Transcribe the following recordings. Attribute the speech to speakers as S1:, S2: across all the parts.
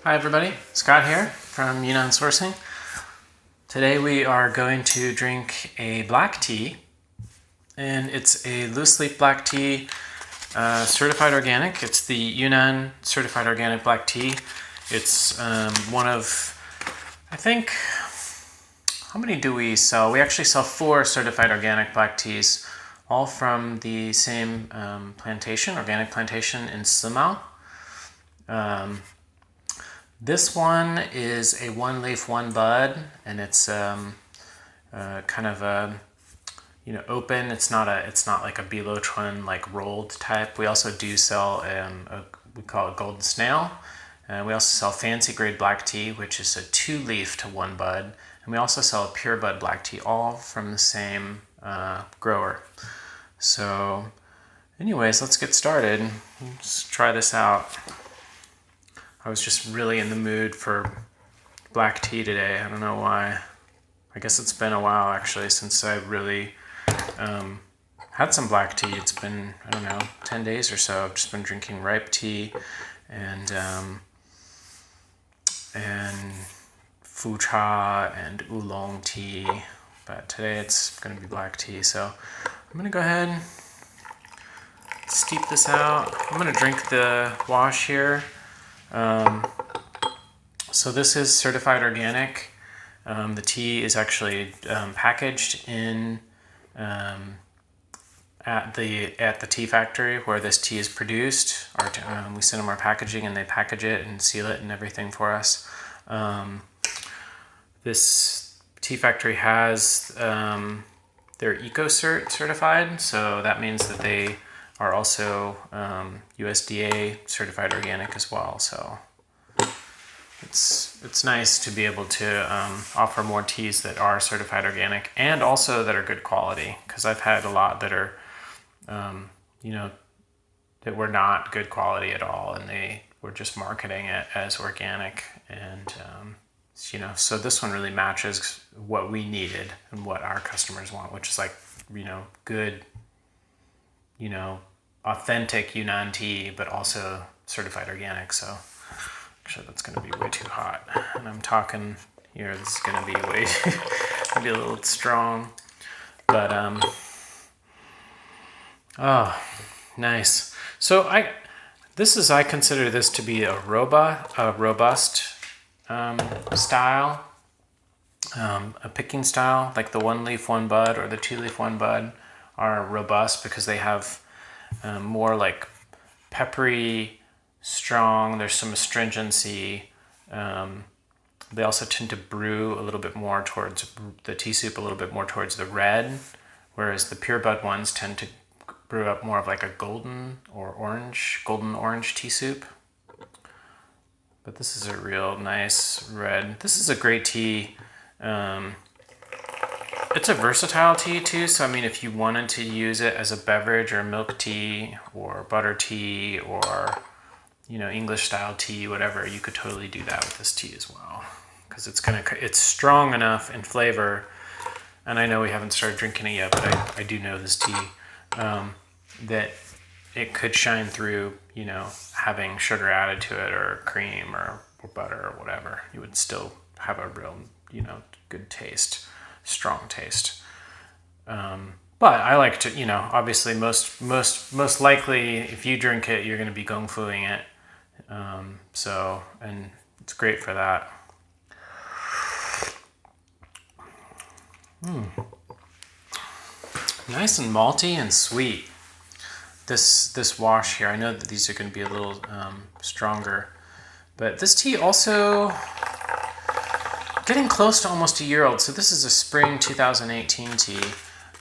S1: Hi everybody, Scott here from Yunnan Sourcing. Today we are going to drink a black tea, and it's a loose leaf black tea, certified organic. It's the Yunnan Certified Organic Black Tea. It's one of, I think, how many do we sell? We actually sell 4 certified organic black teas, all from the same plantation, organic plantation in Simao. This one is a one leaf, one bud, and it's kind of a open. It's not like a Belochuan like rolled type. We also do sell we call it golden snail. We also sell fancy grade black tea, which is a 2 leaf to 1 bud, and we also sell a pure bud black tea, all from the same grower. So, anyways, let's get started. Let's try this out. I was just really in the mood for black tea today. I don't know why. I guess it's been a while actually since I really had some black tea. It's been, I don't know, 10 days or so. I've just been drinking ripe tea and fu cha and oolong tea. But today it's going to be black tea. So I'm going to go ahead and steep this out. I'm going to drink the wash here. So this is certified organic. The tea is actually packaged in at the tea factory where this tea is produced. We send them our packaging and they package it and seal it and everything for us. This tea factory has their EcoCert certified, so that means that they are also USDA certified organic as well. So it's nice to be able to offer more teas that are certified organic and also that are good quality, because I've had a lot that are that were not good quality at all, and they were just marketing it as organic, and so this one really matches what we needed and what our customers want, which is like good authentic Yunnan tea, but also certified organic. So actually that's going to be way too hot, and I'm talking here, this is going to be way maybe a little strong, but oh, nice. So I consider this to be a robust style, a picking style, like the 1 leaf 1 bud or the 2 leaf 1 bud are robust because they have more like peppery, strong. There's some astringency. They also tend to brew a little bit more towards the tea soup, a little bit more towards the red, whereas the pure bud ones tend to brew up more of like a golden orange tea soup. But this is a real nice red. This is a great tea. It's a versatile tea too, so I mean, if you wanted to use it as a beverage or milk tea or butter tea or English style tea, whatever, you could totally do that with this tea as well, because it's strong enough in flavor. And I know we haven't started drinking it yet, but I do know this tea that it could shine through having sugar added to it or cream or butter or whatever. You would still have a real good taste, strong taste. But I like to, obviously most likely if you drink it, you're going to be gong fuing it. And it's great for that. Nice and malty and sweet. This wash here, I know that these are going to be a little stronger, but this tea also getting close to almost a year old. So this is a spring 2018 tea.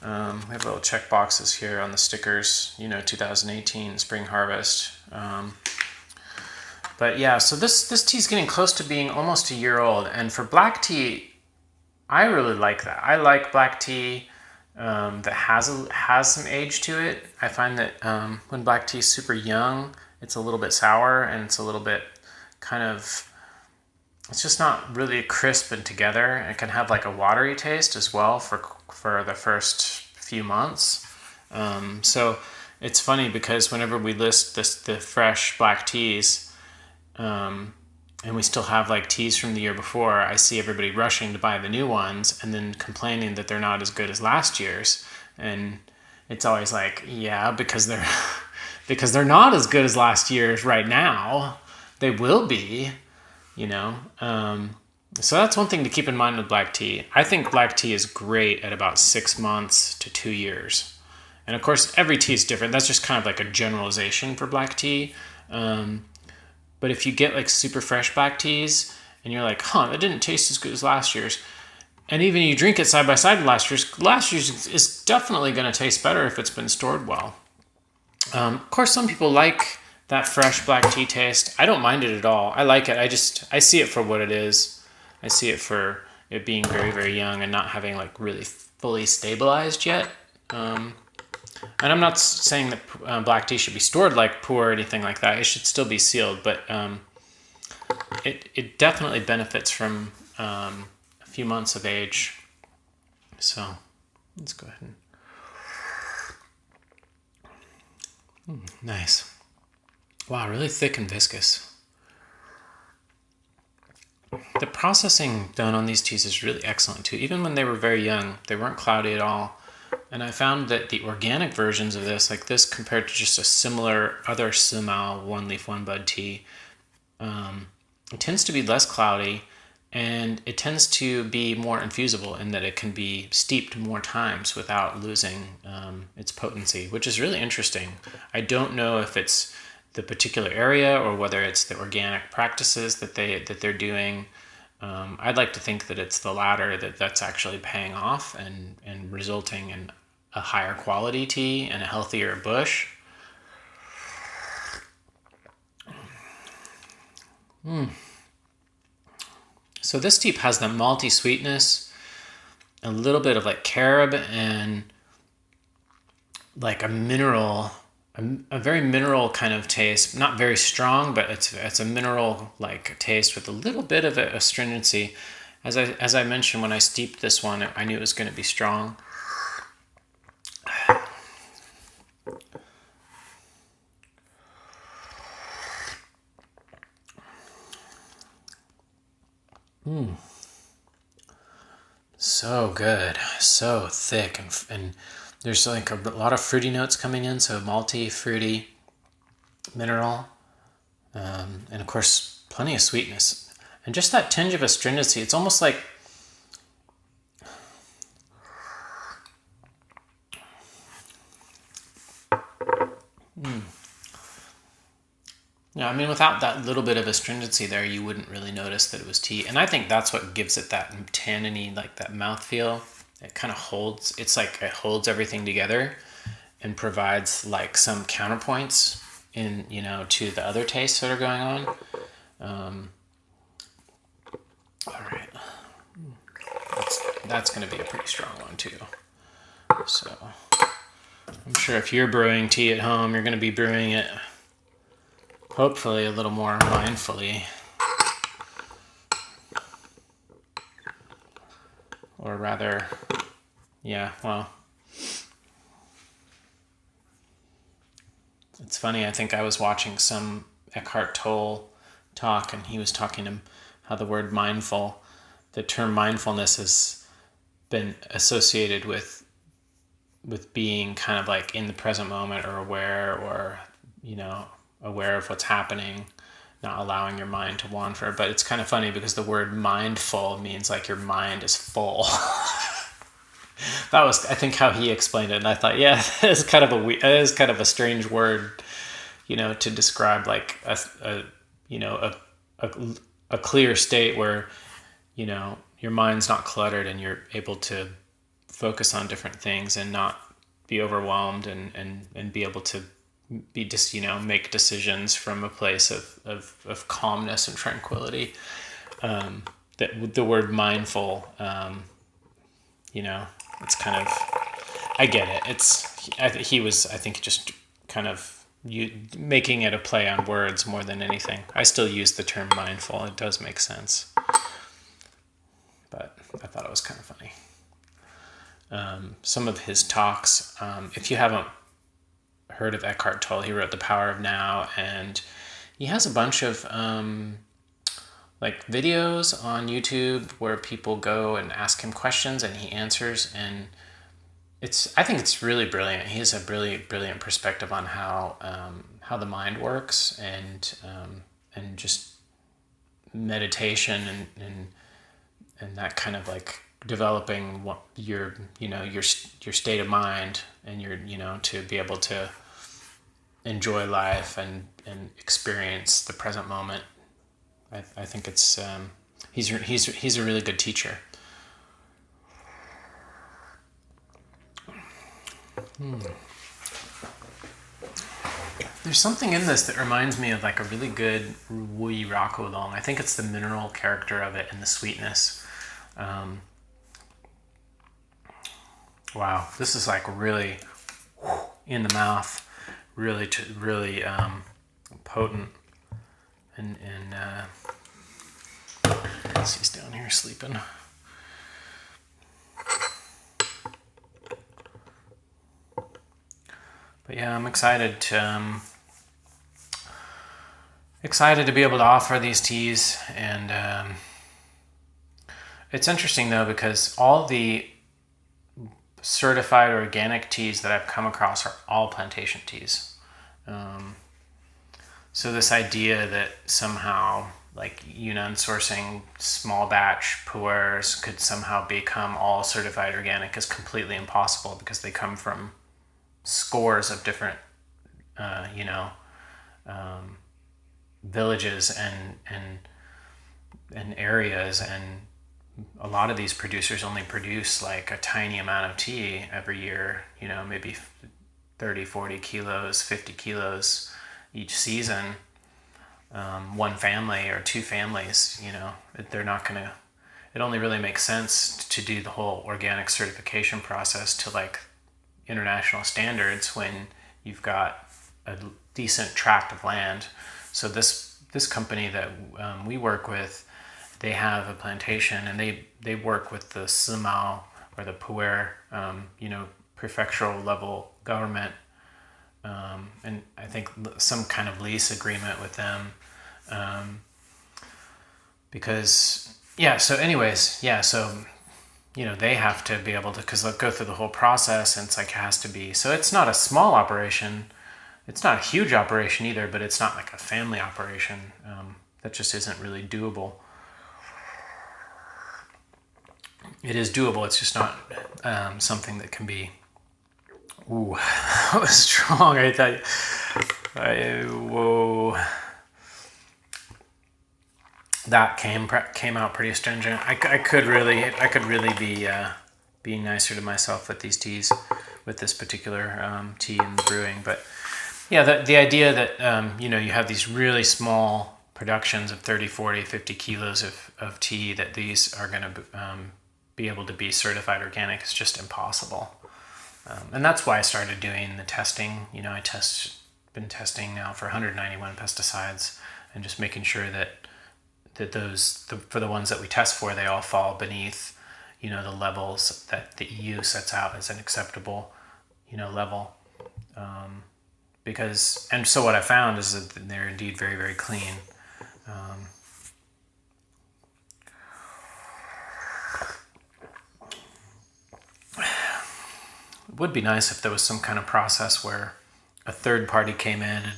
S1: We have little check boxes here on the stickers, 2018 spring harvest. But yeah, so this tea is getting close to being almost a year old. And for black tea, I really like that. I like black tea that has some age to it. I find that when black tea is super young, it's a little bit sour, and it's a little bit it's just not really crisp and together. It can have like a watery taste as well for the first few months. So it's funny because whenever we list the fresh black teas, and we still have like teas from the year before, I see everybody rushing to buy the new ones and then complaining that they're not as good as last year's. And it's always like, yeah, because they're because they're not as good as last year's right now. They will be, you know. So that's one thing to keep in mind with black tea. I think black tea is great at about 6 months to 2 years. And of course, every tea is different. That's just kind of like a generalization for black tea. But if you get like super fresh black teas and you're like, it didn't taste as good as last year's, and even you drink it side by side with last year's is definitely going to taste better if it's been stored well. Of course, some people like that fresh black tea taste. I don't mind it at all. I like it. I see it for what it is. I see it for it being very, very young and not having like really fully stabilized yet. And I'm not saying that black tea should be stored like Pu'er or anything like that. It should still be sealed, but it definitely benefits from a few months of age. So let's go ahead and... nice. Wow, really thick and viscous. The processing done on these teas is really excellent too. Even when they were very young, they weren't cloudy at all. And I found that the organic versions of this, like this compared to just a similar other Simao one leaf, one bud tea, it tends to be less cloudy, and it tends to be more infusible in that it can be steeped more times without losing its potency, which is really interesting. I don't know if it's the particular area or whether it's the organic practices that they're doing. I'd like to think that it's the latter, that's actually paying off and resulting in a higher quality tea and a healthier bush. So this tea has the malty sweetness, a little bit of like carob, and like a mineral, a very mineral kind of taste. Not very strong, but it's a mineral like taste with a little bit of a astringency. As I mentioned, when I steeped this one, I knew it was going to be strong. So good, so thick, and there's like a lot of fruity notes coming in, so malty, fruity, mineral, and of course plenty of sweetness, and just that tinge of astringency. It's almost like yeah, I mean, without that little bit of astringency there, you wouldn't really notice that it was tea. And I think that's what gives it that tanniny, like that mouthfeel. It kind of holds, it's like it holds everything together and provides like some counterpoints in, to the other tastes that are going on. All right. That's going to be a pretty strong one too. So I'm sure if you're brewing tea at home, you're going to be brewing it hopefully a little more mindfully, or rather, well, it's funny, I think I was watching some Eckhart Tolle talk, and he was talking to how the word mindful, the term mindfulness has been associated with being kind of like in the present moment, or aware, or, aware of what's happening, not allowing your mind to wander. But it's kind of funny because the word mindful means like your mind is full. That was, I think, how he explained it, and I thought, yeah, it is kind of a strange word, to describe like a clear state where, your mind's not cluttered and you're able to focus on different things and not be overwhelmed and be able to be just, make decisions from a place of calmness and tranquility. That the word mindful, it's kind of, I get it. He was, I think, just kind of making it a play on words more than anything. I still use the term mindful. It does make sense. But I thought it was kind of funny. Some of his talks, if you haven't heard of Eckhart Tolle, he wrote The Power of Now, and he has a bunch of like videos on YouTube where people go and ask him questions and he answers, and I think it's really brilliant. He has a brilliant perspective on how the mind works, and just meditation and that kind of like developing what your state of mind and to be able to enjoy life and experience the present moment. I think it's he's a really good teacher. There's something in this that reminds me of like a really good Wui Rako Long. I think it's the mineral character of it and the sweetness. Wow, this is like really in the mouth, really potent, and he's down here sleeping. But yeah, I'm excited to be able to offer these teas, and it's interesting though because all the certified organic teas that I've come across are all plantation teas. So this idea that somehow like Yunnan sourcing small batch pu'ers could somehow become all certified organic is completely impossible, because they come from scores of different villages and areas, and a lot of these producers only produce like a tiny amount of tea every year, maybe 30, 40 kilos, 50 kilos each season. One family or two families, they're not going to, it only really makes sense to do the whole organic certification process to like international standards when you've got a decent tract of land. So this company that we work with, they have a plantation, and they work with the Simao or the Pu'er, prefectural level government, and I think some kind of lease agreement with them, because so they have to be able to, because they'll go through the whole process, and it's like it has to be, so it's not a small operation, it's not a huge operation either, but it's not like a family operation. That just isn't really doable. It is doable, it's just not something that can be, ooh, that was strong, I thought, whoa. That came out pretty astringent. I could really be being nicer to myself with these teas, with this particular tea and the brewing. But yeah, the idea that you have these really small productions of 30, 40, 50 kilos of tea, that these are going to be able to be certified organic is just impossible. And that's why I started doing the testing. Been testing now for 191 pesticides, and just making sure that those, for the ones that we test for, they all fall beneath, the levels that the EU sets out as an acceptable, level. So what I found is that they're indeed very, very clean. It would be nice if there was some kind of process where a third party came in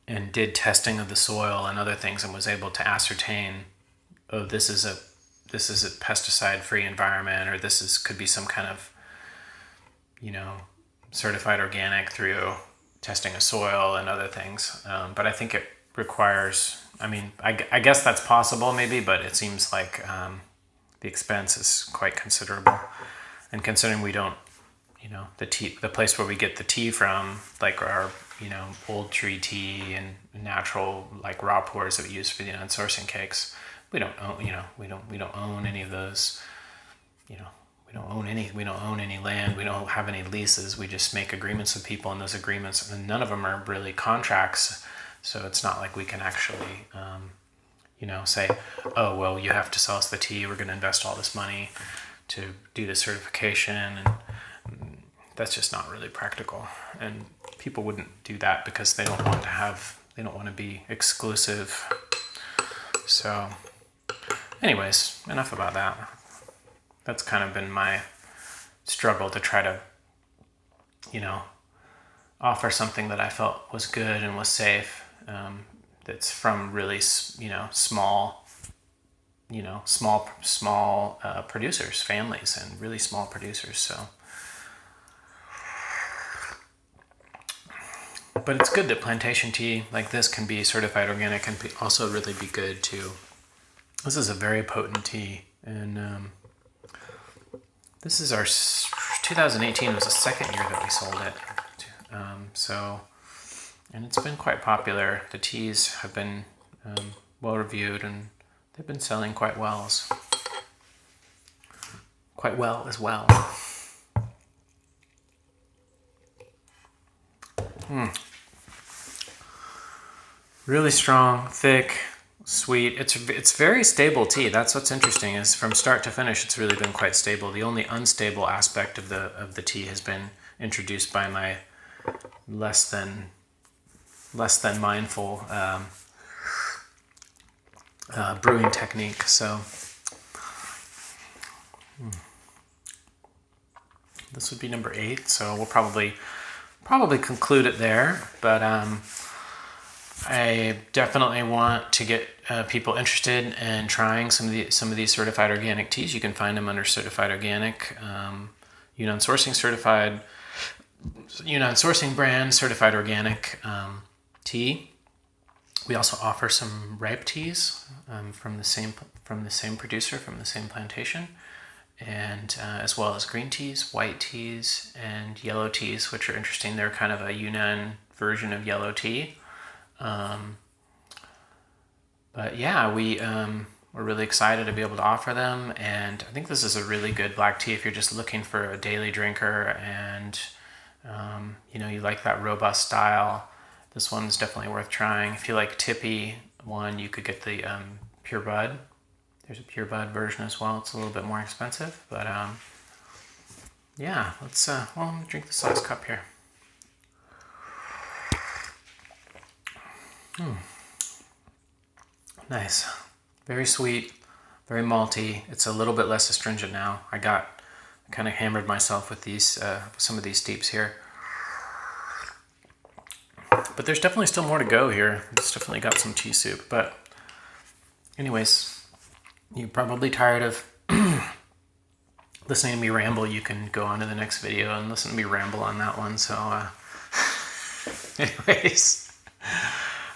S1: and did testing of the soil and other things, and was able to ascertain, oh, this is a pesticide-free environment, or could be some kind of, certified organic through testing of soil and other things. But I think it requires, I guess that's possible maybe, but it seems like the expense is quite considerable. And considering we don't, the place where we get the tea from, like our, old tree tea and natural like raw pours that we use for the Yunnan sourcing cakes, we don't own, we don't own any of those, we don't own any land, we don't have any leases, we just make agreements with people, and those agreements, and none of them are really contracts, so it's not like we can actually say, oh well, you have to sell us the tea, we're going to invest all this money to do the certification, and that's just not really practical. And people wouldn't do that because they don't want to be exclusive So anyways, enough about that. That's kind of been my struggle to try to, you know, offer something that I felt was good and was safe, that's from really, small producers, families, and really small producers. So, but it's good that plantation tea like this can be certified organic and also really be good too. This is a very potent tea, and this is our 2018 was the second year that we sold it. And it's been quite popular. The teas have been well reviewed, and they've been selling quite well as well. Really strong, thick, sweet. It's very stable tea. That's what's interesting, is from start to finish it's really been quite stable. The only unstable aspect of the tea has been introduced by my less than mindful brewing technique. So this would be number 8. So we'll probably conclude it there. But I definitely want to get people interested in trying some of these certified organic teas. You can find them under Certified Organic, Yunnan Sourcing Certified, Yunnan Sourcing brand Certified Organic tea. We also offer some ripe teas from the same producer, from the same plantation, and as well as green teas, white teas, and yellow teas, which are interesting. They're kind of a Yunnan version of yellow tea. But yeah, we're really excited to be able to offer them, and I think this is a really good black tea if you're just looking for a daily drinker and you like that robust style. This one's definitely worth trying. If you like tippy one, you could get the Pure Bud. There's a Pure Bud version as well. It's a little bit more expensive, but yeah, let's let me drink this last cup here. Nice, very sweet, very malty. It's a little bit less astringent now. I kind of hammered myself with these some of these steeps here. But there's definitely still more to go here. It's definitely got some tea soup. But anyways, you're probably tired of listening to me ramble. You can go on to the next video and listen to me ramble on that one. So anyways,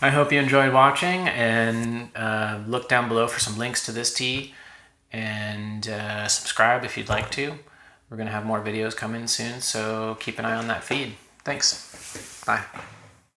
S1: I hope you enjoyed watching, and look down below for some links to this tea, and subscribe if you'd like to. We're going to have more videos coming soon, so keep an eye on that feed. Thanks. Bye.